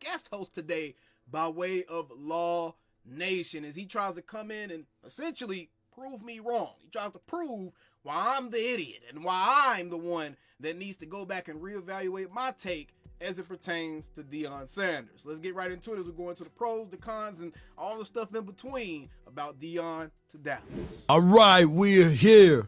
guest host today by way of Law Nation as he tries to come in and essentially prove me wrong. He tries to prove why I'm the idiot and why I'm the one that needs to go back and reevaluate my take as it pertains to Deion Sanders. Let's get right into it as we go into the pros, the cons, and all the stuff in between about Deion to Dallas. All right, we're here.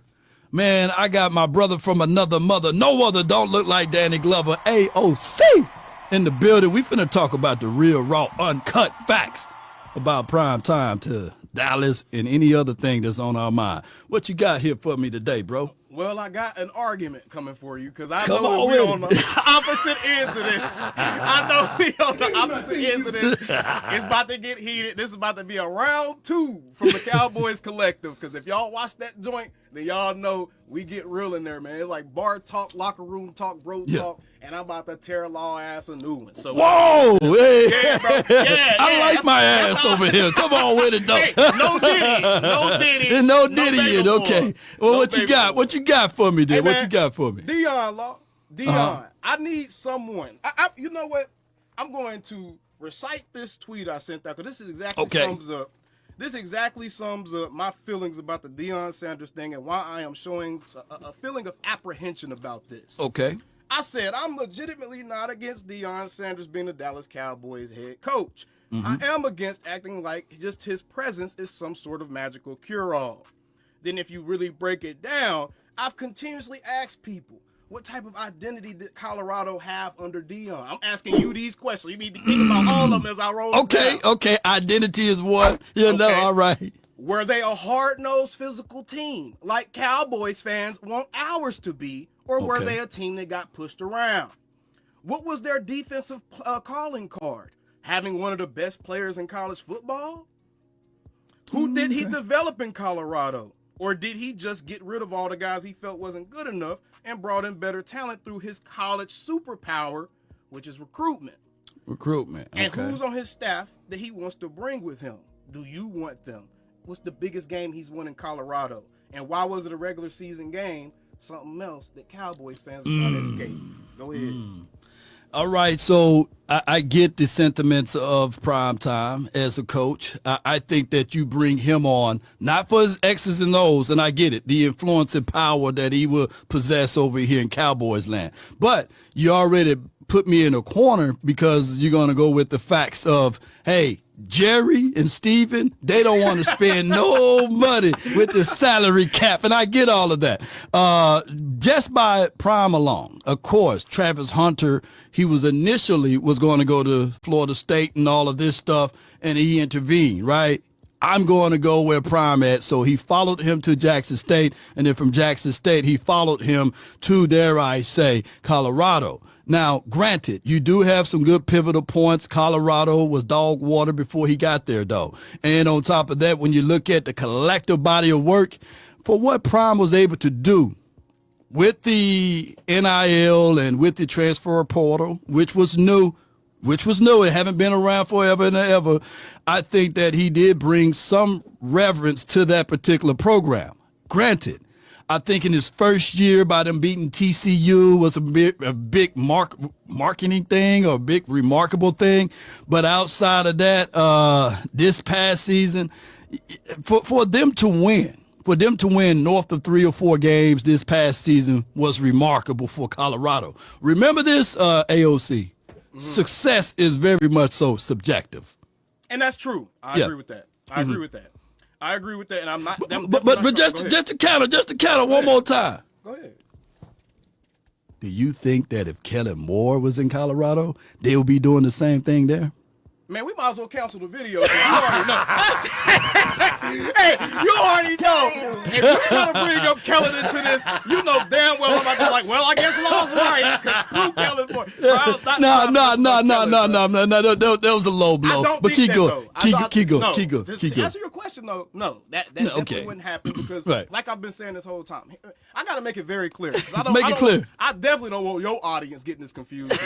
Man, I got my brother from another mother. No other don't look like Danny Glover. AOC in the building. We finna talk about the real, raw, uncut facts about prime time to Dallas and any other thing that's on our mind. What you got here for me today, bro? Well, I got an argument coming for you because I know we're on the opposite ends of this. I know we're on the opposite ends of this. It's about to get heated. This is about to be a round two from the Cowboys collective because if y'all watch that joint, then y'all know we get real in there, man. It's like bar talk, locker room talk, bro talk, and I'm about to tear Law ass a new one. So whoa! Hey. Yeah, bro. Yeah, I like my ass over here. Come on with it, though. Hey, no Diddy. No Diddy. Okay. Well, No what you got? What you got for me, then? Hey, what you got for me? Dion, Law. Dion, I need someone. You know what? I'm going to recite this tweet I sent out because this is exactly sums up. This exactly sums up my feelings about the Deion Sanders thing and why I am showing a feeling of apprehension about this. Okay. I said I'm legitimately not against Deion Sanders being the Dallas Cowboys head coach. I am against acting like just his presence is some sort of magical cure-all. Then if you really break it down, I've continuously asked people, what type of identity did Colorado have under Dion? I'm asking you these questions. You need to think about all of them as I roll down. Okay. Identity is one. All right. Were they a hard-nosed physical team like Cowboys fans want ours to be, or were they a team that got pushed around? What was their defensive calling card? Having one of the best players in college football? Who did he develop in Colorado? Or did he just get rid of all the guys he felt wasn't good enough and brought in better talent through his college superpower, which is recruitment? Recruitment. Okay. And who's on his staff that he wants to bring with him? Do you want them? What's the biggest game he's won in Colorado? And why was it a regular season game? Something else that Cowboys fans are trying to escape. Go ahead. All right, so I get the sentiments of prime time as a coach. I think that you bring him on, not for his X's and O's, and I get it, the influence and power that he will possess over here in Cowboys land. But you already put me in a corner because you're going to go with the facts of, hey, Jerry and Steven, they don't want to spend no money with the salary cap, and I get all of that. Just by prime alone, of course, Travis Hunter, he was initially going to go to Florida State and all of this stuff, and he intervened, right? I'm going to go where Prime at. So he followed him to Jackson State, and then from Jackson State, he followed him to, dare I say, Colorado. Now, granted, you do have some good pivotal points. Colorado was dog water before he got there, though. And on top of that, when you look at the collective body of work, for what Prime was able to do with the NIL and with the transfer portal, which was new, it haven't been around forever and ever, I think that he did bring some reverence to that particular program. Granted, I think in his first year by them beating TCU was a big marketing thing or a big remarkable thing. But outside of that, this past season, for them to win north of 3 or 4 games this past season was remarkable for Colorado. Remember this, AOC. Success is very much so subjective. And that's true. I agree with that. I agree with that, and I'm not. But just to counter one more time. Go ahead. Do you think that if Kellen Moore was in Colorado, they would be doing the same thing there? Man, we might as well cancel the video. You already know. Hey, you already know. If you're trying to bring up Kellen into this, you know damn well I'm about to be like, well, I guess Law's right, because screw Kellen Moore. No. That was a low blow. But keep going. Keep going. To answer your question, though, no, that definitely wouldn't happen because, like I've been saying this whole time, I got to make it very clear. I definitely don't want your audience getting this confused.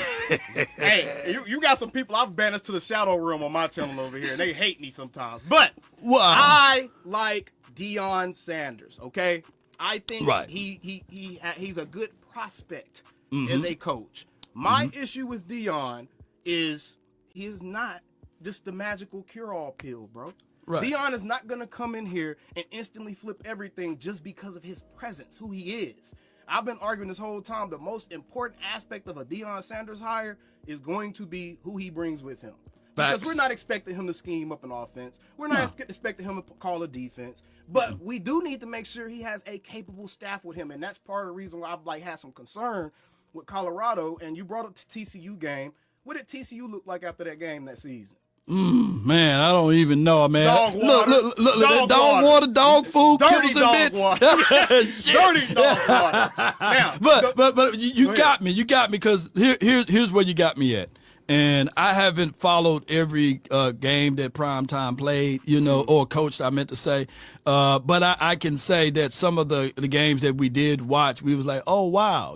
Hey, you got some people I've banished to the shadow room on my channel over here, and they hate me sometimes. But I like Deion Sanders. Okay, I think he's a good prospect as a coach. My issue with Dion is he is not just the magical cure-all pill, bro. Right. Dion is not going to come in here and instantly flip everything just because of his presence, who he is. I've been arguing this whole time the most important aspect of a Deion Sanders hire is going to be who he brings with him. Because we're not expecting him to scheme up an offense. We're not expecting him to call a defense. But we do need to make sure he has a capable staff with him. And that's part of the reason why I've had some concern with Colorado. And you brought up the TCU game. What did TCU look like after that game that season? Man, I don't even know, man. Dog water. Look, dog water, dog food, dirty kibbles and dog bits. water. Dirty dog water. Now, but you got me. You got me because here's where you got me at. And I haven't followed every game that Primetime played, or coached, I meant to say. But I can say that some of the games that we did watch, we was like, oh, wow,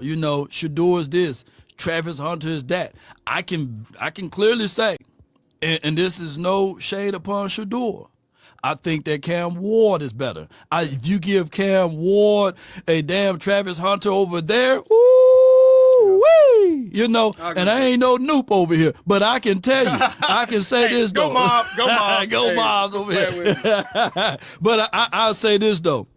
Shador is this, Travis Hunter is that. I can clearly say, and this is no shade upon Shador, I think that Cam Ward is better. If you give Cam Ward a damn Travis Hunter over there, ooh-wee, and I ain't no noob over here, but I can tell you, I can say this though. Go Mob, go Mobs over here. But I'll say this though,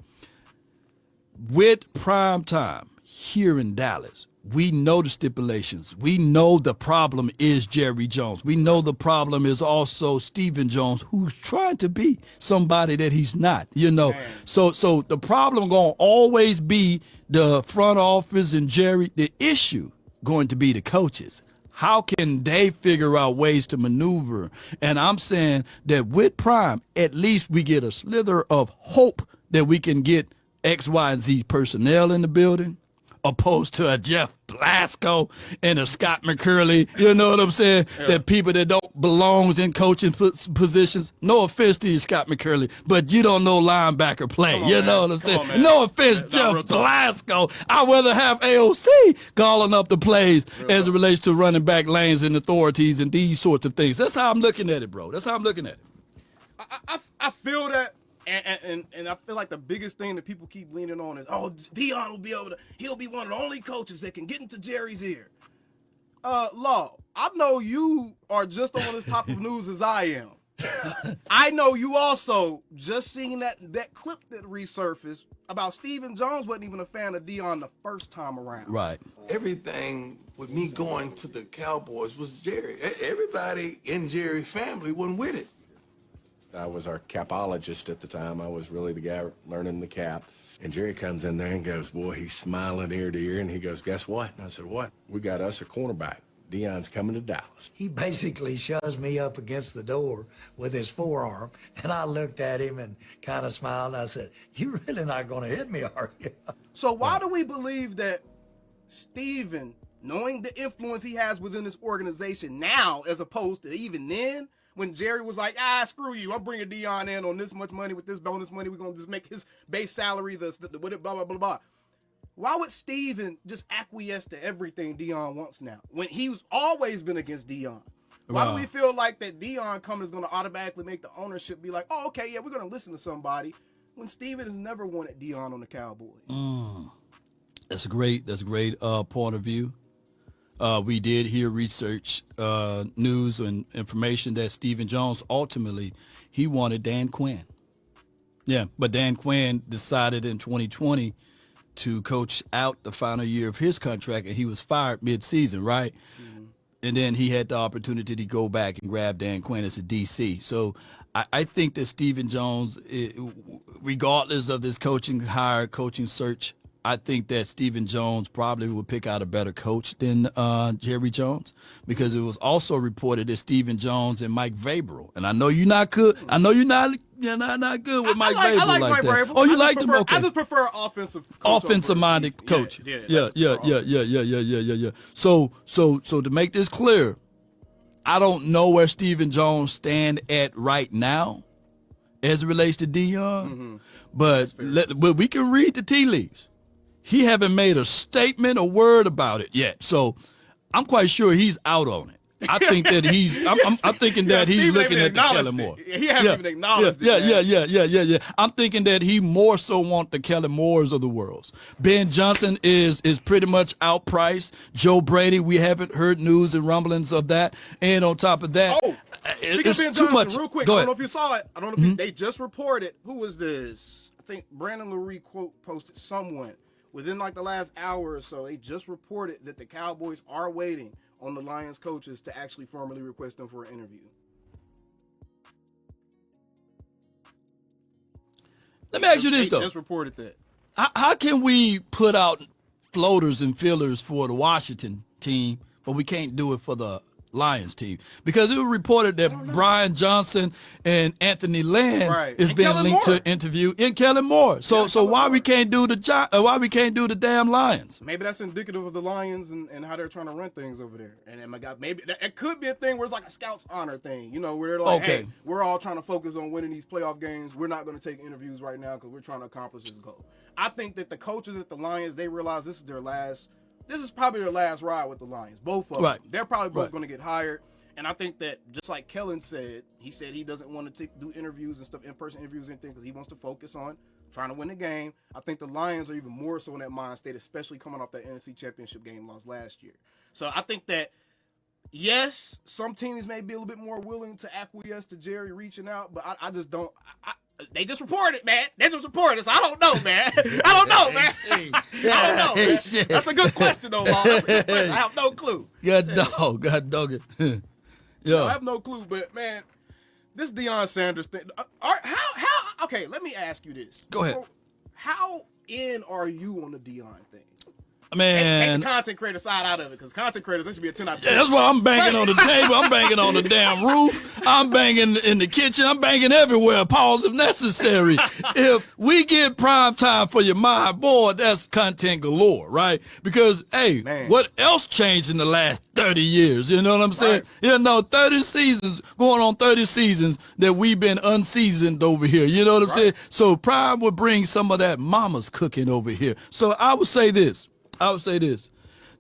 with Primetime here in Dallas, we know the stipulations. We know the problem is Jerry Jones. We know the problem is also Stephen Jones, who's trying to be somebody that he's not, So the problem going to always be the front office and Jerry. The issue going to be the coaches. How can they figure out ways to maneuver? And I'm saying that with Prime, at least we get a slither of hope that we can get X, Y, and Z personnel in the building, opposed to a Jeff Blasco and a Scott McCurley, you know what I'm saying? Yeah. That people that don't belong in coaching positions. No offense to you, Scott McCurley, but you don't know linebacker play. Know what I'm saying? No offense, Jeff Blasco. I'd rather have AOC calling up the plays as it relates to running back lanes and authorities and these sorts of things. That's how I'm looking at it, bro. That's how I'm looking at it. I feel that. And I feel like the biggest thing that people keep leaning on is, Dion he'll be one of the only coaches that can get into Jerry's ear. Law, I know you are just on this type of news as I am. I know you also just seen that clip that resurfaced about Stephen Jones wasn't even a fan of Dion the first time around. Right. Everything with me going to the Cowboys was Jerry. Everybody in Jerry's family wasn't with it. I was our capologist at the time. I was really the guy learning the cap. And Jerry comes in there and goes, boy, he's smiling ear to ear. And he goes, guess what? And I said, what? We got us a cornerback. Dion's coming to Dallas. He basically shoves me up against the door with his forearm. And I looked at him and kind of smiled. I said, you're really not going to hit me, are you? So why do we believe that Stephen, knowing the influence he has within this organization now, as opposed to even then, when Jerry was like, screw you, I'm bringing Dion in on this much money with this bonus money, we're going to just make his base salary, blah, blah, blah, blah. Why would Steven just acquiesce to everything Dion wants now, when he's always been against Dion? Why do we feel like that Dion coming is going to automatically make the ownership be like, oh, okay, yeah, we're going to listen to somebody, when Steven has never wanted Dion on the Cowboys? That's a great point of view. We did hear research, news, and information that Stephen Jones ultimately he wanted Dan Quinn. Yeah, but Dan Quinn decided in 2020 to coach out the final year of his contract, and he was fired mid-season, right? Mm-hmm. And then he had the opportunity to go back and grab Dan Quinn as a DC. So I think that Stephen Jones, regardless of this coaching search, I think that Stephen Jones probably would pick out a better coach than Jerry Jones, because it was also reported that Stephen Jones and Mike Vrabel, and I know you're not good. I know you're not good with Mike Vrabel. I like Mike that. Vrabel. Oh, you like him? Okay. I just prefer offensive-minded coach. Yeah. So to make this clear, I don't know where Stephen Jones stand at right now, as it relates to Dion, but we can read the tea leaves. He haven't made a statement, a word about it yet. So I'm quite sure he's out on it. I think that I'm thinking that he's Steve looking ain't at the even Kellen Moore. acknowledged it. He hasn't even acknowledged it. Yeah. I'm thinking that he more so want the Kellen Moores of the world. Ben Johnson is pretty much outpriced. Joe Brady, we haven't heard news and rumblings of that. And on top of that, Speaking it's of Ben too Johnson, much. real quick, Go I ahead. don't know if you saw it. I don't know if they just reported. Who was this? I think Brandon Lurie posted someone within like the last hour or so. They just reported that the Cowboys are waiting on the Lions coaches to actually formally request them for an interview. Let me ask you this, They though. just reported that. How can we put out floaters and fillers for the Washington team, but we can't do it for the Lions team? Because it was reported that Brian Johnson and Anthony Lynn is And being Kellen linked Moore. to interview in Kellen Moore. So why we can't do the damn Lions? Maybe that's indicative of the Lions and how they're trying to run things over there. And my God, maybe it could be a thing where it's like a scouts honor thing, you know, where they're like, Okay. hey, we're all trying to focus on winning these playoff games. We're not going to take interviews right now because we're trying to accomplish this goal. I think that the coaches at the Lions, they realize this is probably their last ride with the Lions. Both of them. Right. They're probably both Right. going to get hired. And I think that just like Kellen said, he said he doesn't want to do interviews and stuff, in-person interviews and things, because he wants to focus on trying to win the game. I think the Lions are even more so in that mind state, especially coming off that NFC Championship game lost last year. So I think that, yes, some teams may be a little bit more willing to acquiesce to Jerry reaching out, but I just don't. They just reported, man. They just reported. So I don't know, man. I don't know, man. I don't know, man. That's a good question, though, Law. That's a good question. I have no clue. God dog it. No, I have no clue, but man, this Deion Sanders thing. How? Okay, let me ask you this. Go ahead. How in are you on the Dion thing? Take Man, the content creator side out of it, because content creators, that should be a 10 out of 10. yeah, that's why I'm banging on the table. I'm banging on the damn roof. I'm banging in the kitchen. I'm banging everywhere. Pause if necessary. If we get prime time for your mind, boy, that's content galore, right? Because, hey, Man. what else changed in the last 30 years? You know what I'm saying? You know, 30 seasons, going on 30 seasons that we've been unseasoned over here. You know what I'm saying? So prime would bring some of that mama's cooking over here. So I would say this.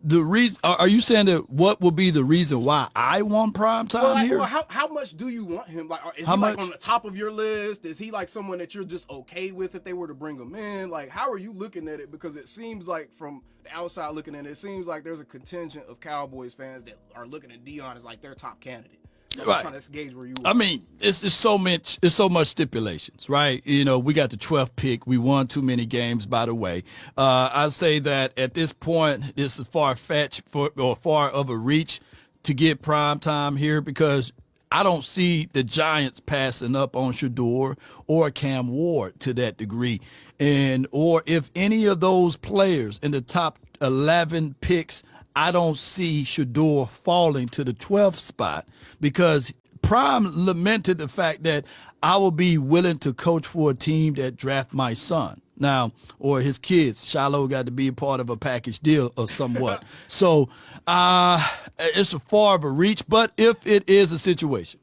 The reason, are you saying that what will be the reason why I want prime time here? Well, how much do you want him? Like, is How he like much? on the top of your list? Is he like someone that you're just okay with if they were to bring him in? Like, how are you looking at it? Because it seems like from the outside looking in, it seems like there's a contingent of Cowboys fans that are looking at Dion as like their top candidate. So Right. I'm trying to gauge where you I mean, it's so much stipulations, right? You know, we got the 12th pick. We won too many games, by the way. I'd say that at this point, it's far-fetched or far of a reach to get prime time here, because I don't see the Giants passing up on Shador or Cam Ward to that degree. Or if any of those players in the top 11 picks, I don't see Shador falling to the 12th spot, because Prime lamented the fact that I will be willing to coach for a team that draft my son now, or his kids. Shiloh got to be a part of a package deal or somewhat. So it's a far of a reach, but if it is a situation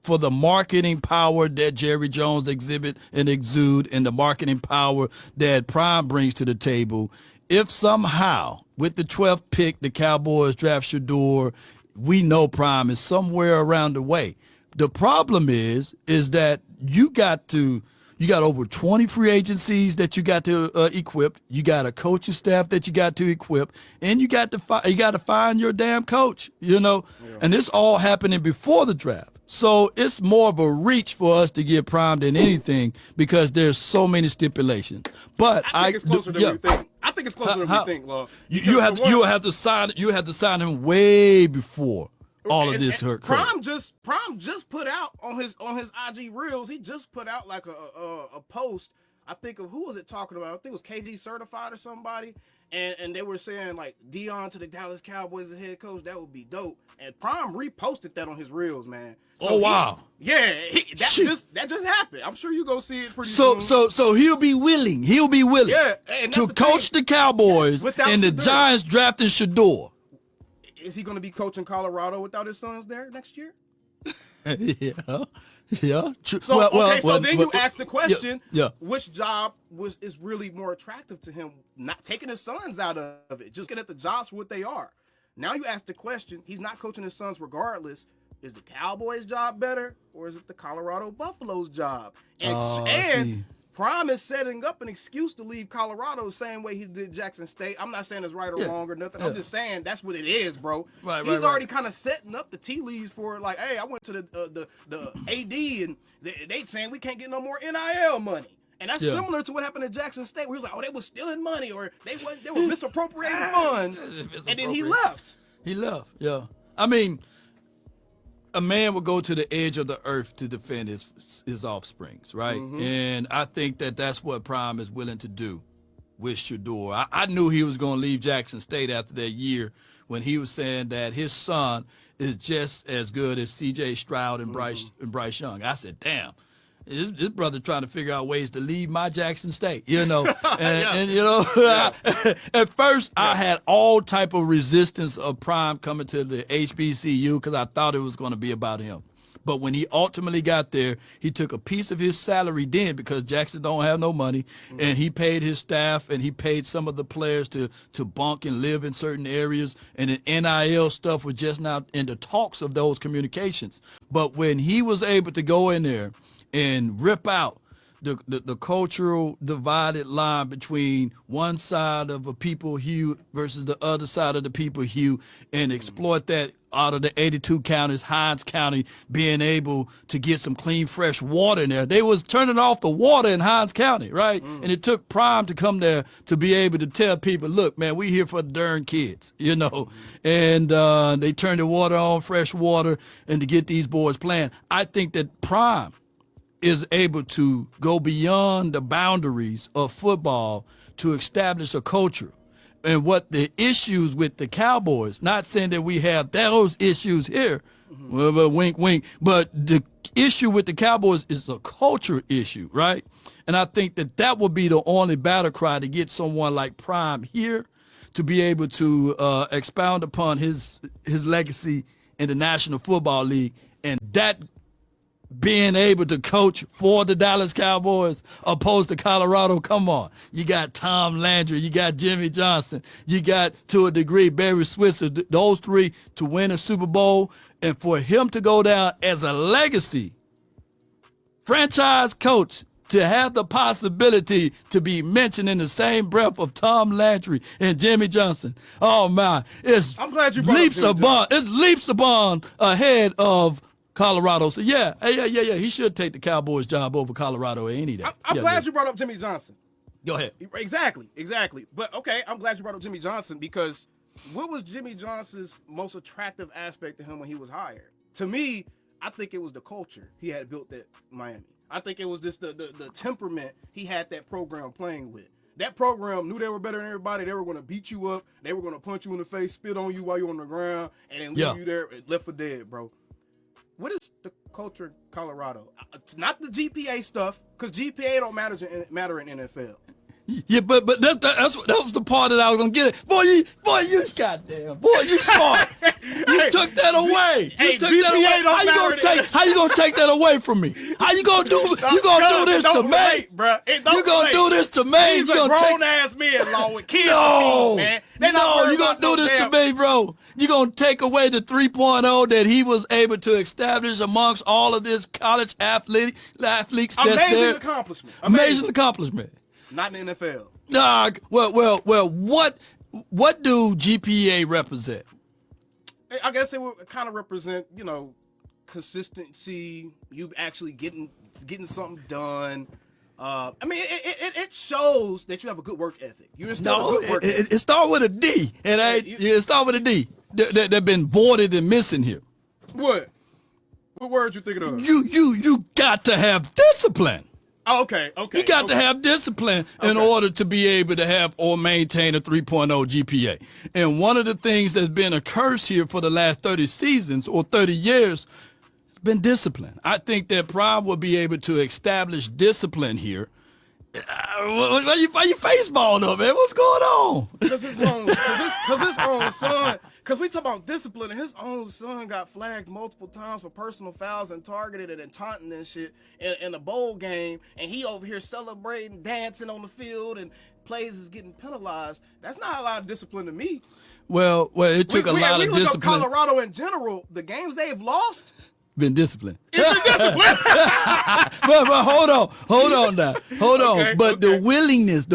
for the marketing power that Jerry Jones exhibit and exude, and the marketing power that Prime brings to the table, if somehow with the 12th pick the Cowboys draft Shador, we know Prime is somewhere around the way. The problem is that you got over 20 free agencies that you got to equip. You got a coaching staff that you got to equip, and you got to find your damn coach. You know, and this all happening before the draft. So it's more of a reach for us to get Prime than anything, because there's so many stipulations. But I think it's closer than we think. I think it's closer than we think, Law. You have to sign him way before all of this occurred. Prime just put out on his IG reels. He just put out like a post. I think of who was it talking about? I think it was KG Certified or somebody. And they were saying like Dion to the Dallas Cowboys as head coach, that would be dope. And Prime reposted that on his reels, man. So wow. That just happened. I'm sure you go see it pretty soon. So he'll be willing. Yeah, and to that's the coach thing. the Cowboys, Without and the Shador. Giants drafting Shador. Is he going to be coaching Colorado without his sons there next year? Yeah. So then you ask the question, Yeah. which job is really more attractive to him? Not taking his sons out of it, just getting at the jobs for what they are. Now you ask the question, he's not coaching his sons regardless. Is the Cowboys' job better, or is it the Colorado Buffalo's job? And Prime is setting up an excuse to leave Colorado the same way he did Jackson State. I'm not saying it's right or wrong or nothing. I'm just saying that's what it is, bro. He's already kind of setting up the tea leaves for it. Like, hey, I went to the AD and they saying we can't get no more NIL money. And that's similar to what happened at Jackson State, where he was like, oh, they were stealing money or they were misappropriating funds. And then he left. He left, yeah. I mean, a man would go to the edge of the earth to defend his offsprings, right? Mm-hmm. And I think that that's what Prime is willing to do with Shador. I knew he was going to leave Jackson State after that year when he was saying that his son is just as good as C.J. Stroud and Bryce Young. I said, damn. This brother trying to figure out ways to leave my Jackson State, you know. And you know, at first I had all type of resistance of Prime coming to the HBCU because I thought it was going to be about him. But when he ultimately got there, he took a piece of his salary then because Jackson don't have no money, and he paid his staff and he paid some of the players to bunk and live in certain areas, and the NIL stuff was just not in the talks of those communications. But when he was able to go in there and rip out the cultural divided line between one side of a people hue versus the other side of the people hue and exploit that out of the 82 counties, Hinds County being able to get some clean, fresh water in there. They was turning off the water in Hinds County, right? And it took Prime to come there to be able to tell people, look, man, we here for the darn kids, you know. And they turned the water on, fresh water, and to get these boys playing. I think that Prime is able to go beyond the boundaries of football to establish a culture. And what the issues with the Cowboys, not saying that we have those issues here, well, wink, wink, but the issue with the Cowboys is a culture issue, right? And I think that that would be the only battle cry to get someone like Prime here to be able to expound upon his legacy in the National Football League, and that being able to coach for the Dallas Cowboys opposed to Colorado. Come on. You got Tom Landry. You got Jimmy Johnson. You got, to a degree, Barry Switzer. Those three to win a Super Bowl. And for him to go down as a legacy franchise coach, to have the possibility to be mentioned in the same breath of Tom Landry and Jimmy Johnson. Oh, man. I'm glad you brought It's leaps upon ahead of Colorado. So, yeah. He should take the Cowboys job over Colorado any day. I'm glad you brought up Jimmy Johnson. Go ahead. Exactly. But, okay, I'm glad you brought up Jimmy Johnson because what was Jimmy Johnson's most attractive aspect to him when he was hired? To me, I think it was the culture he had built at Miami. I think it was just the temperament he had that program playing with. That program knew they were better than everybody. They were going to beat you up. They were going to punch you in the face, spit on you while you're on the ground, and then leave you there left for dead, bro. What is the culture in Colorado? It's not the GPA stuff, because GPA don't matter in NFL. Yeah, but that was the part that I was gonna get it. Boy, you goddamn, boy, you smart. You took that away. How you gonna take that away from me? How you gonna do? You gonna do this to me, bro? You gonna do this to me? He's a grown ass man, law with kids. Man. You gonna do this to me, bro? You gonna take away the 3.0 that he was able to establish amongst all of this college athletes that's there? Amazing accomplishment. Not in the NFL. What do GPA represent? I guess it would kind of represent, consistency. You actually getting something done. I mean, it shows that you have a good work ethic. It starts with a D, and it starts with a D. They've been voided and missing here. What words you thinking of? You got to have discipline. Oh, okay. You got to have discipline in order to be able to have or maintain a 3.0 GPA. And one of the things that's been a curse here for the last 30 seasons or 30 years has been discipline. I think that Prime will be able to establish discipline here. Why you face balled up, man? What's going on? Because his own son. Because we talk about discipline, and his own son got flagged multiple times for personal fouls and targeted and taunting and shit in a bowl game, and he over here celebrating, dancing on the field, and plays is getting penalized. That's not a lot of discipline to me. Well, it took a lot of look discipline. Up Colorado in general, the games they've lost. Been disciplined. It's been disciplined. but hold on now. Hold on. Okay, But okay. the willingness,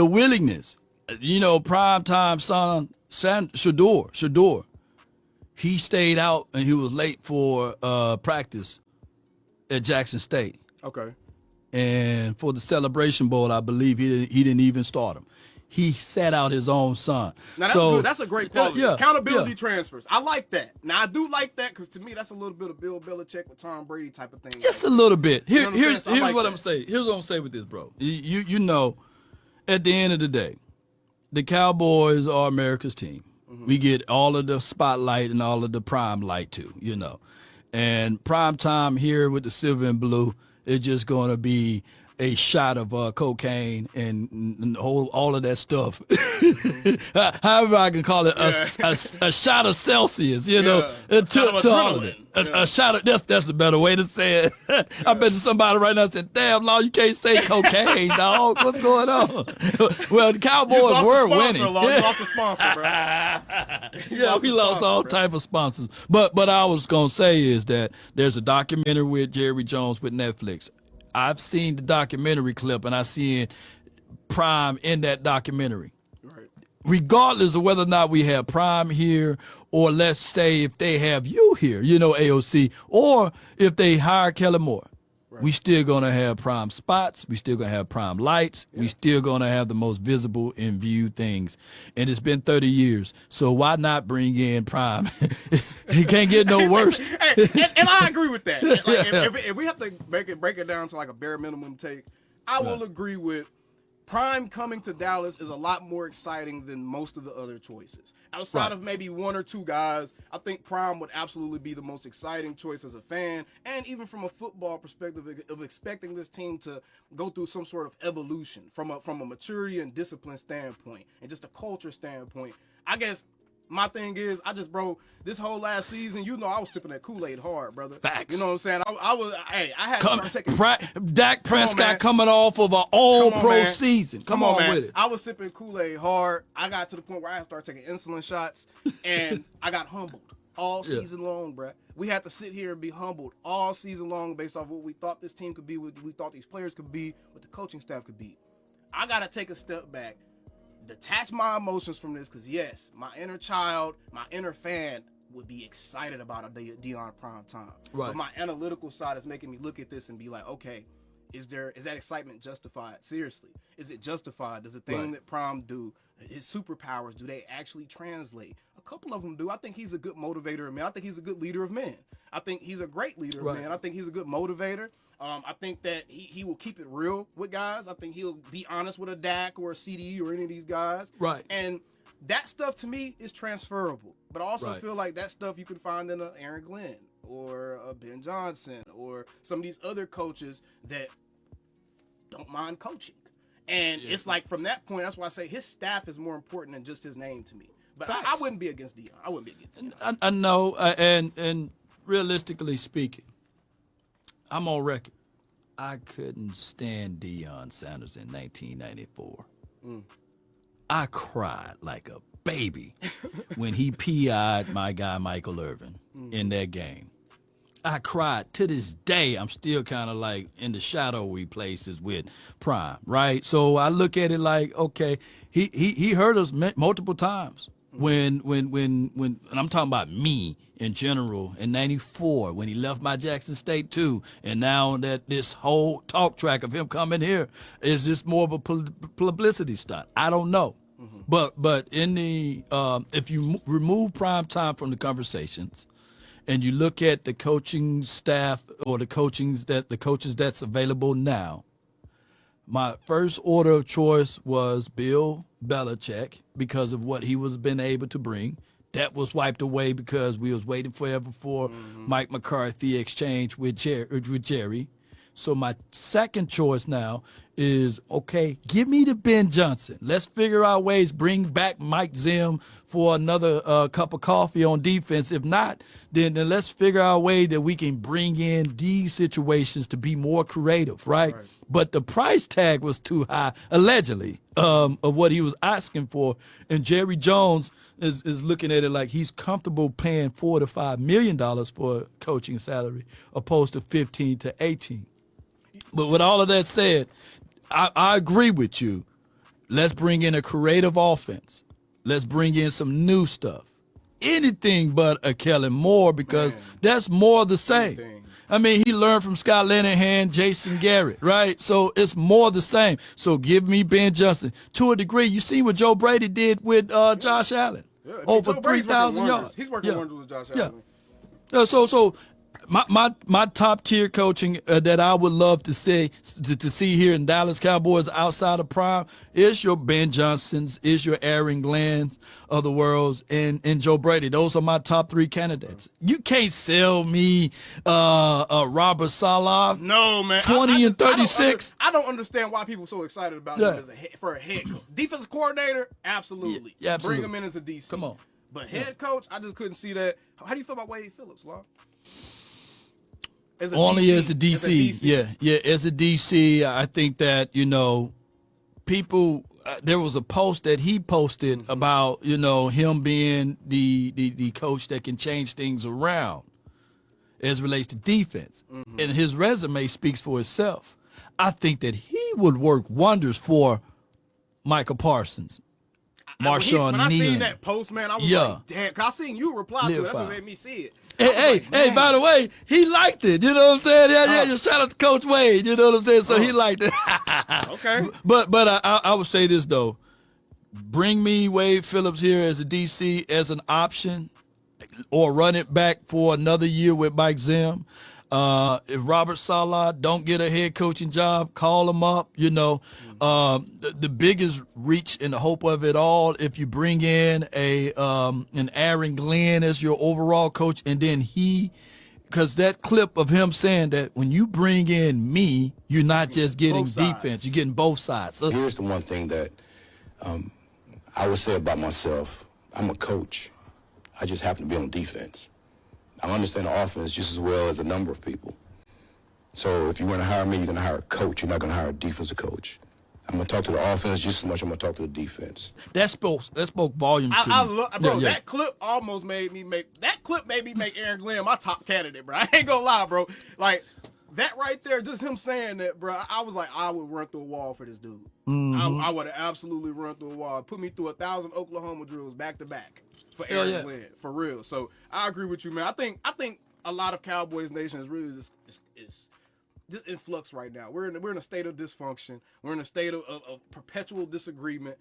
primetime son, Shador, he stayed out and he was late for practice at Jackson State. Okay. And for the Celebration Bowl, I believe he didn't even start him. He sat out his own son. Now, that's good. That's a great quality. Yeah, Accountability transfers. I like that. Now, I do like that because to me, that's a little bit of Bill Belichick with Tom Brady type of thing. Just a little bit. You know what I'm Here's saying? So I like what that. I'm saying. Here's what I'm saying with this, bro. You know, at the end of the day, the Cowboys are America's team. Mm-hmm. We get all of the spotlight and all of the prime light too, And prime time here with the silver and blue is just going to be a shot of cocaine and all of that stuff. However I can call it, a shot of Celsius, to all of it. A shot of that's a better way to say it. I bet you somebody right now said, "Damn, Law, you can't say cocaine, dog. What's going on?" Well, the Cowboys were winning. You lost a sponsor, bro. We lost all type of sponsors. But I was gonna say is that there's a documentary with Jerry Jones with Netflix. I've seen the documentary clip and I seen Prime in that documentary. Right. Regardless of whether or not we have Prime here, or let's say if they have you here, AOC, or if they hire Kellen Moore, we still gonna have prime spots. We still gonna have prime lights. We still gonna have the most visible and viewed things. And it's been 30 years, so why not bring in prime? He can't get no worse. and I agree with that. Like, if we have to break it down to like a bare minimum take, I will agree with Prime coming to Dallas is a lot more exciting than most of the other choices. Outside of maybe one or two guys, I think Prime would absolutely be the most exciting choice as a fan, and even from a football perspective of expecting this team to go through some sort of evolution from a maturity and discipline standpoint and just a culture standpoint. I guess my thing is, this whole last season, I was sipping that Kool-Aid hard, brother. Facts. You know what I'm saying? I had to start taking... Dak Prescott coming off of an all-pro season. Come on, man. with it. I was sipping Kool-Aid hard. I got to the point where I had to start taking insulin shots, and I got humbled all season long, bro. We had to sit here and be humbled all season long based off what we thought this team could be, what we thought these players could be, what the coaching staff could be. I got to take a step back, detach my emotions from this, because yes, my inner child, my inner fan would be excited about a Dion prime time. Right. But my analytical side is making me look at this and be like, okay, is that excitement justified? Seriously, is it justified? Does the thing that Prime do, his superpowers, do they actually translate? A couple of them do. I think he's a good motivator of men. I think he's a good leader of men. I think he's a great leader of men. I think he's a good motivator. I think that he will keep it real with guys. I think he'll be honest with a Dak or a CD or any of these guys. Right. And that stuff to me is transferable. But I also feel like that stuff you can find in a Aaron Glenn or a Ben Johnson or some of these other coaches that don't mind coaching. And it's like from that point, that's why I say his staff is more important than just his name to me. But I wouldn't be against Dion. I wouldn't be against Dion. I know, and realistically speaking, I'm on record. I couldn't stand Deion Sanders in 1994. I cried like a baby when he PI'd my guy Michael Irvin in that game. I cried. To this day, I'm still kind of like in the shadowy places with Prime, right? So I look at it like, okay, he hurt us multiple times. When and I'm talking about me in general in '94 when he left my Jackson State too, and now that this whole talk track of him coming here is just more of a publicity stunt. I don't know, but in the if you remove Prime Time from the conversations, and you look at the coaching staff or the coaches that's available now, my first order of choice was Bill Belichick because of what he was been able to bring. That was wiped away because we was waiting forever for Mike McCarthy exchange with Jerry. So my second choice now is, okay, give me the Ben Johnson. Let's figure out ways, bring back Mike Zim for another cup of coffee on defense. If not, then let's figure out a way that we can bring in these situations to be more creative, right? But the price tag was too high, allegedly, of what he was asking for. And Jerry Jones is looking at it like he's comfortable paying $4 to $5 million for a coaching salary, opposed to 15 to 18. But with all of that said, I agree with you. Let's bring in a creative offense. Let's bring in some new stuff. Anything but a Kellen Moore, because that's more of the same. I mean, he learned from Scott Linehan, Jason Garrett, right? So it's more the same. So give me Ben Johnson. To a degree, you see what Joe Brady did with Josh Allen. Over 3,000 yards. He's working wonders with Josh Allen. So my top tier coaching that I would love to see here in Dallas Cowboys outside of prime is your Ben Johnsons, is your Aaron Glenns of the worlds, and Joe Brady. Those are my top 3 candidates. You can't sell me Robert Saleh. No, man. 20 and 36. I don't understand why people are so excited about him for a head coach. Defensive coordinator, absolutely. Yeah, absolutely. Bring him in as a DC. Come on. But head coach, I just couldn't see that. How do you feel about Wade Phillips, Law? Only as a DC. Yeah, as a DC, I think that, people, there was a post that he posted about, him being the coach that can change things around as it relates to defense. And his resume speaks for itself. I think that he would work wonders for Micah Parsons, Marshawn When I seen Nealon. that post, man, I was like, damn, because I seen you reply to it. That's what made me see it. Hey, by the way, he liked it. You know what I'm saying? Yeah, shout out to Coach Wade. You know what I'm saying? So he liked it. Okay. But I would say this, though. Bring me Wade Phillips here as a DC as an option, or run it back for another year with Mike Zim. If Robert Saleh don't get a head coaching job, call him up. The biggest reach and the hope of it all, if you bring in an Aaron Glenn as your overall coach, and then because that clip of him saying that when you bring in me, you're not just getting defense, you're getting both sides. So here's the one thing that I would say about myself. I'm a coach. I just happen to be on defense. I understand the offense just as well as a number of people. So if you want to hire me, you're going to hire a coach. You're not going to hire a defensive coach. I'm going to talk to the offense just as much as I'm going to talk to the defense. That spoke volumes to me. That clip made me make Aaron Glenn my top candidate, bro. I ain't going to lie, bro. Like, that right there, just him saying that, bro, I was like, I would run through a wall for this dude. I would have absolutely run through a wall. Put me through 1,000 Oklahoma drills back to back for Aaron Glenn, for real. So I agree with you, man. I think a lot of Cowboys Nation is really is in flux right now. We're in a state of dysfunction. We're in a state of perpetual disagreement.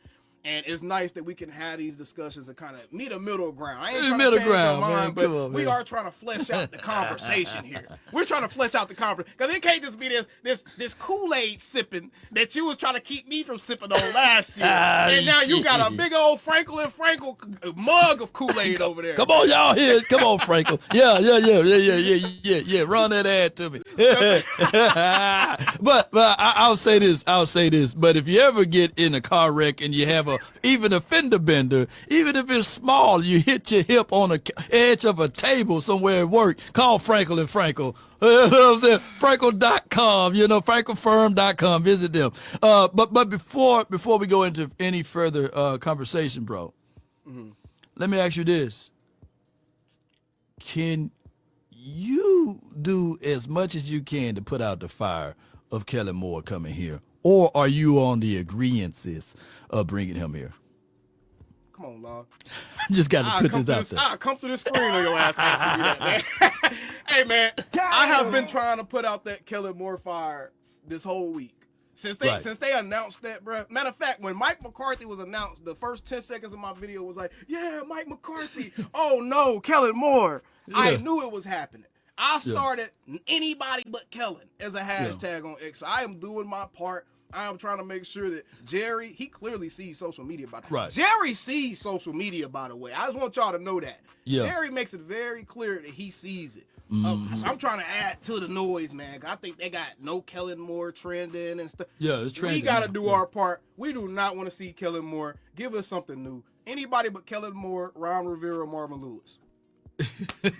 And it's nice that we can have these discussions and kind of meet a middle ground. I ain't trying to change your mind, but we are trying to flesh out the conversation here. We're trying to flesh out the conversation. Because it can't just be this Kool-Aid sipping that you was trying to keep me from sipping on last year. And now you got a big old Frankel and Frankel mug of Kool-Aid over there. Come on, y'all here. Come on, Frankel. Yeah. Run that ad to me. But I'll say this. But if you ever get in a car wreck and you have even a fender bender, even if it's small, you hit your hip on the edge of a table somewhere at work, call Frankel and Frankel. You know what I'm saying? Frankel.com, frankelfirm.com, visit them. But before we go into any further conversation, bro, let me ask you this. Can you do as much as you can to put out the fire of Kellen Moore coming here? Or are you on the agreeances of bringing him here? Come on, Law. I just got to put this out there. I'll come through the screen on your ass asking me that, man. Hey, man, I have been trying to put out that Kellen Moore fire this whole week. Since they announced that, bro. Matter of fact, when Mike McCarthy was announced, the first 10 seconds of my video was like, yeah, Mike McCarthy. Oh, no, Kellen Moore. Yeah. I knew it was happening. I started anybody but Kellen as a hashtag on X. I am doing my part. I am trying to make sure that Jerry, he clearly sees social media, by the way. Right. Jerry sees social media, by the way. I just want y'all to know that. Yeah. Jerry makes it very clear that he sees it. So I'm trying to add to the noise, man. I think they got no Kellen Moore trending and stuff. Yeah, it's trending. We got to do our part. We do not want to see Kellen Moore. Give us something new. Anybody but Kellen Moore, Ron Rivera, Marvin Lewis.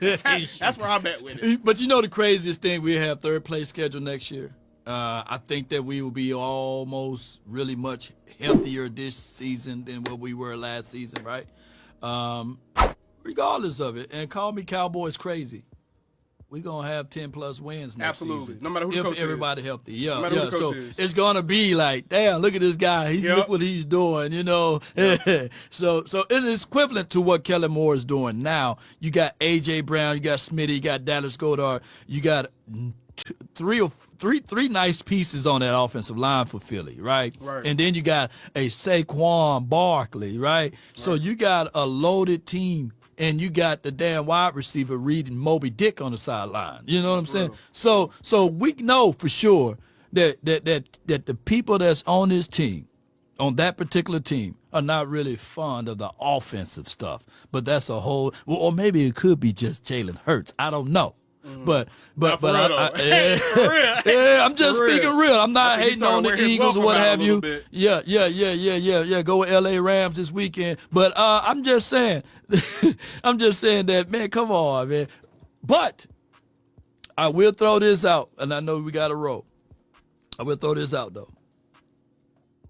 That's where I'm at with it. But you know the craziest thing, we have third place schedule next year. I think that we will be almost really much healthier this season than what we were last season, right? Regardless of it, and call me Cowboys crazy, we're going to have 10-plus wins next season. No matter who the coach if everybody is. healthy. Yeah, No matter who the so coach is. it's going to be like, damn, look at this guy. Look what he's doing, you know. Yep. So it is equivalent to what Kellen Moore is doing now. You got A.J. Brown, you got Smitty, you got Dallas Goedert, you got three nice pieces on that offensive line for Philly, right? And then you got a Saquon Barkley, right? So you got a loaded team, and you got the damn wide receiver reading Moby Dick on the sideline. You know what I'm saying? So we know for sure that the people that's on this team, on that particular team, are not really fond of the offensive stuff. But that's a whole, or maybe it could be just Jalen Hurts. I don't know. But I'm just speaking real. I'm not hating on the Eagles or what have you. Yeah. Go with LA Rams this weekend. But I'm just saying, that, man, come on, man. But I will throw this out, and I know we got to roll. I will throw this out though.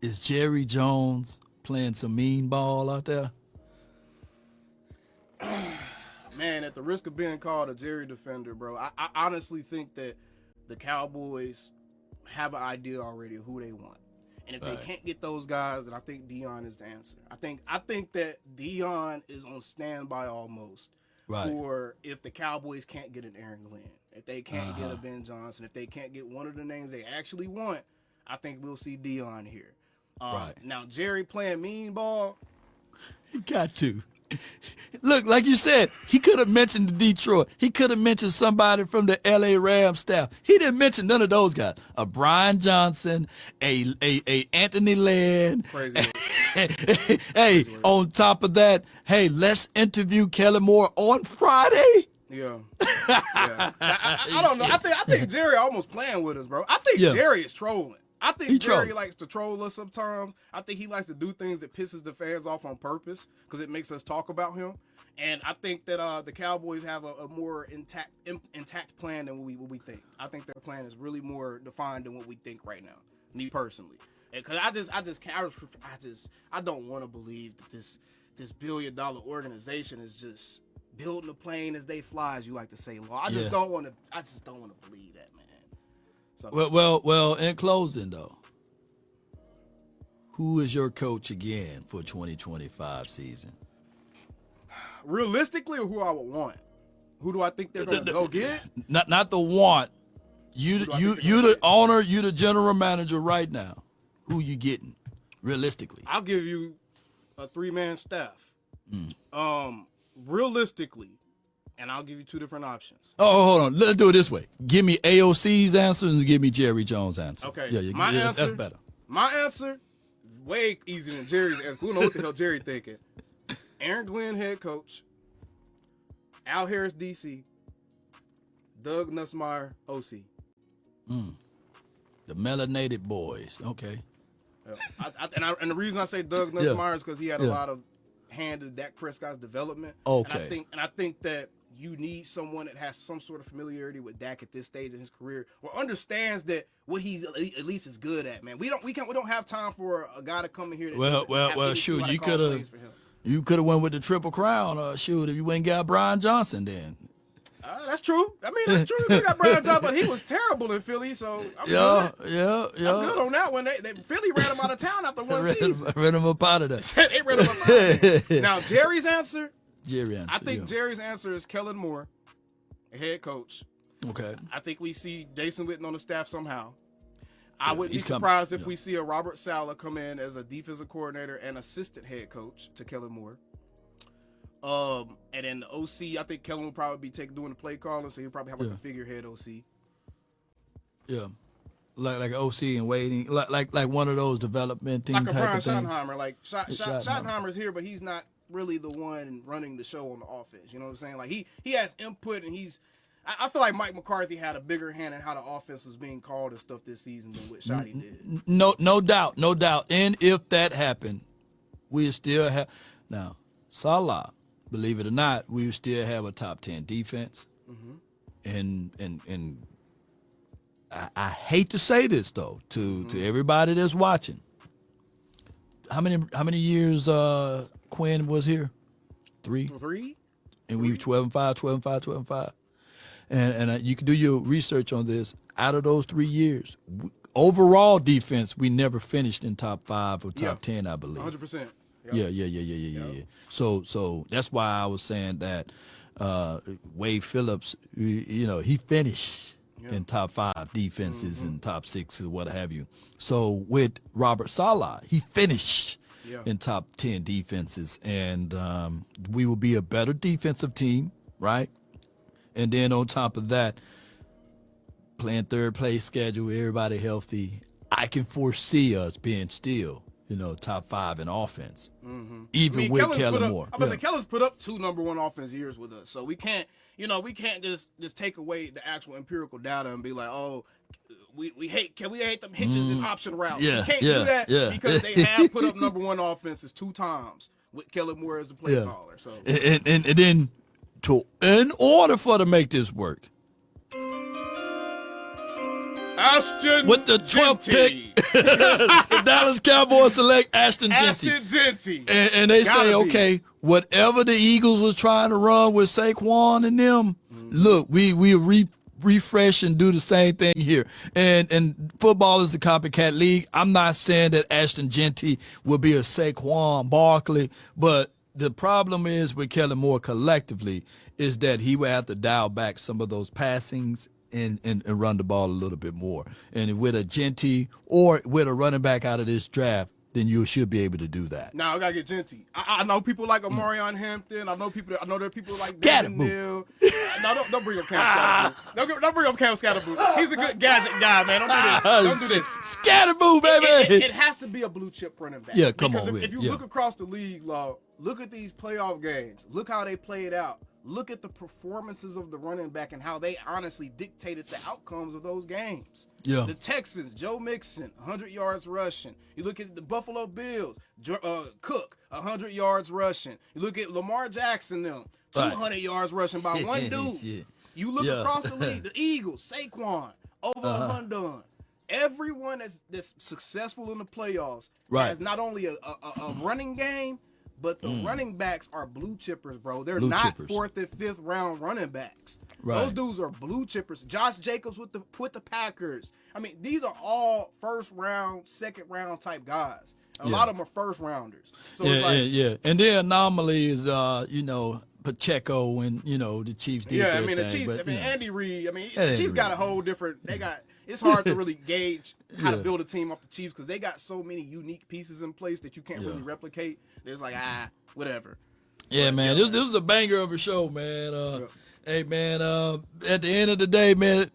Is Jerry Jones playing some mean ball out there? Man, at the risk of being called a Jerry defender, bro, I honestly think that the Cowboys have an idea already of who they want. And if they can't get those guys, then I think Dion is the answer. I think that Dion is on standby almost for if the Cowboys can't get an Aaron Glenn, if they can't get a Ben Johnson, if they can't get one of the names they actually want, I think we'll see Dion here. Now, Jerry playing mean ball. He got to. Look, like you said, he could have mentioned the Detroit. He could have mentioned somebody from the LA Rams staff. He didn't mention none of those guys. A Brian Johnson, a Anthony Lynn. Crazy. Hey, on top of that, hey, let's interview Kellen Moore on Friday. Yeah. I don't know. I think Jerry almost playing with us, bro. I think Jerry is trolling. I think Jerry likes to troll us sometimes. I think he likes to do things that pisses the fans off on purpose because it makes us talk about him. And I think that the Cowboys have a more intact plan than what we think. I think their plan is really more defined than what we think right now. Me personally, because I don't want to believe that this $1 billion organization is just building a plane as they fly, as you like to say, Law. I just don't want to believe that, man. So. Well. In closing, though, who is your coach again for 2025 season? Realistically, or who I would want? Who do I think they're going to go get? Not the want. You the owner. You the general manager right now. Who you getting? Realistically, I'll give you a 3-man staff. Realistically. And I'll give you 2 different options. Oh, hold on. Let's do it this way. Give me AOC's answer and give me Jerry Jones' answer. Okay. Yeah, that's better. My answer, way easier than Jerry's answer. We don't know what the hell Jerry thinking. Aaron Glenn, head coach. Al Harris, DC. Doug Nussmeier, OC. The melanated boys. Okay. And the reason I say Doug Nussmeier is because he had a lot of hand in Dak Prescott's development. Okay. And I think that you need someone that has some sort of familiarity with Dak at this stage in his career, or understands that what he at least is good at. Man, we don't have time for a guy to come in here. Well, shoot, you could have went with the Triple Crown. Shoot, if you went and got Brian Johnson, then. That's true. I mean, that's true. We got Brian Johnson, but he was terrible in Philly, so I'm good on that one. Philly ran him out of town after one season. Ran him up out of there. They ran him up out of there. Now, Jerry's answer. I think Jerry's answer is Kellen Moore, a head coach. Okay. I think we see Jason Witten on the staff somehow. I wouldn't be surprised if we see a Robert Saleh come in as a defensive coordinator and assistant head coach to Kellen Moore. And then the OC, I think Kellen will probably be doing the play calling, so he'll probably have like a figurehead OC. Yeah. Like OC and waiting, like one of those development team like a type Brian of thing. Schottenheimer. Like Schottenheimer's here, but he's not really the one running the show on the offense. You know what I'm saying? Like he has input, and he's I feel like Mike McCarthy had a bigger hand in how the offense was being called and stuff this season than what Shotty did. No doubt. And if that happened, we still have now Salah. Believe it or not, we still have a top 10 defense. And I hate to say this though to everybody that's watching. How many years Quinn was here? 3. 3. And we were 12-5. And you can do your research on this. Out of those 3 years, overall defense, we never finished in top 5 or top 10, I believe. 100%. Yeah. So that's why I was saying that Wade Phillips, he finished in top 5 defenses and top 6 or what have you. So with Robert Saleh, he finished in top 10 defenses, and we will be a better defensive team, right? And then on top of that, playing third place schedule, everybody healthy, I can foresee us being still, top 5 in offense, even with Kellen Moore. I was saying Kellen's put up 2 number 1 offense years with us, so we can't, just take away the actual empirical data and be like, oh, we hate them hitches and option routes. We can't do that because they have put up number 1 offenses 2 times with Kellen Moore as the play caller. So and then in order for to make this work, Ashton with the 12th pick, the Dallas Cowboys select Ashton Jeanty. And they say, okay, whatever the Eagles was trying to run with Saquon and them, look, we refresh and do the same thing here. And football is a copycat league. I'm not saying that Ashton Jeanty will be a Saquon Barkley, but the problem is with Kellen Moore collectively is that he will have to dial back some of those passings and run the ball a little bit more. And with a Jeanty or with a running back out of this draft, then you should be able to do that. Now I gotta get Jeanty. I know people like Omarion Hampton. I know there are people like Devin Neal. No, don't bring up Cam Scatterboo. Don't bring up Cam Scatterboo. He's a good gadget guy, man. Don't do this. Scatterboo, baby. It has to be a blue chip running back. Yeah, come because on. If you look across the league, look at these playoff games. Look how they played out. Look at the performances of the running back and how they honestly dictated the outcomes of those games. Yeah. The Texans, Joe Mixon, 100 yards rushing. You look at the Buffalo Bills, Cook, 100 yards rushing. You look at Lamar Jackson, them, 200 yards rushing by one dude. You look across the league, the Eagles, Saquon, over 100. Everyone that's successful in the playoffs has not only a running game, but the running backs are blue chippers, bro. They're not 4th and 5th round running backs. Right. Those dudes are blue chippers. Josh Jacobs with the Packers. I mean, these are all 1st round, 2nd round type guys. A lot of them are 1st rounders. So And the anomaly is, Pacheco and, the Chiefs did their thing. The Chiefs, Andy Reid, the Chiefs got a whole different, it's hard to really gauge how to build a team off the Chiefs because they got so many unique pieces in place that you can't really replicate. There's whatever. Yeah, man, this is a banger of a show, man. Hey, man, at the end of the day, man,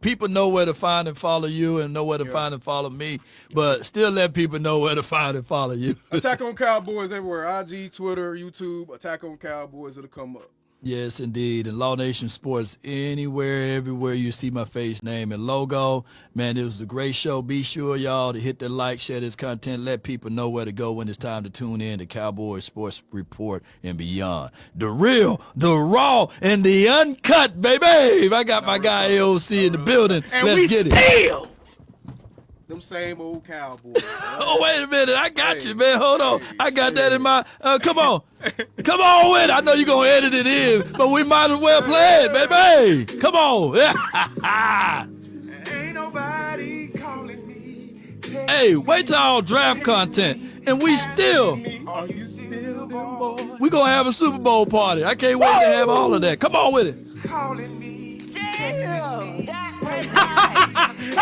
people know where to find and follow you and know where to find and follow me, but still let people know where to find and follow you. Attack on Cowboys everywhere. IG, Twitter, YouTube, Attack on Cowboys, it'll come up. Yes, indeed. And Law Nation Sports, anywhere, everywhere you see my face, name, and logo. Man, it was a great show. Be sure, y'all, to hit the like, share this content, let people know where to go when it's time to tune in to Cowboys Sports Report and beyond. The real, the raw, and the uncut, baby. I got my guy AOC in the building. And let's get it. Them same old Cowboys. Oh, wait a minute. I got you, man. Hold on. I got that in my... come on. Come on with it. I know you're going to edit it in, but we might as well play it, baby. Come on. Ain't nobody calling me. Hey, wait till our draft content. And we still... Are you still boy? We're going to have a Super Bowl party. I can't wait to have all of that. Come on with it. Calling me. Damn, that was nice.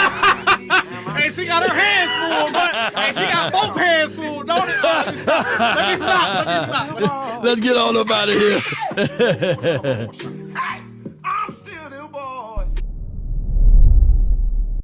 Hey, she got her hands full, but hey, she got both hands full, don't it? Let me stop. Let's get on up out of here.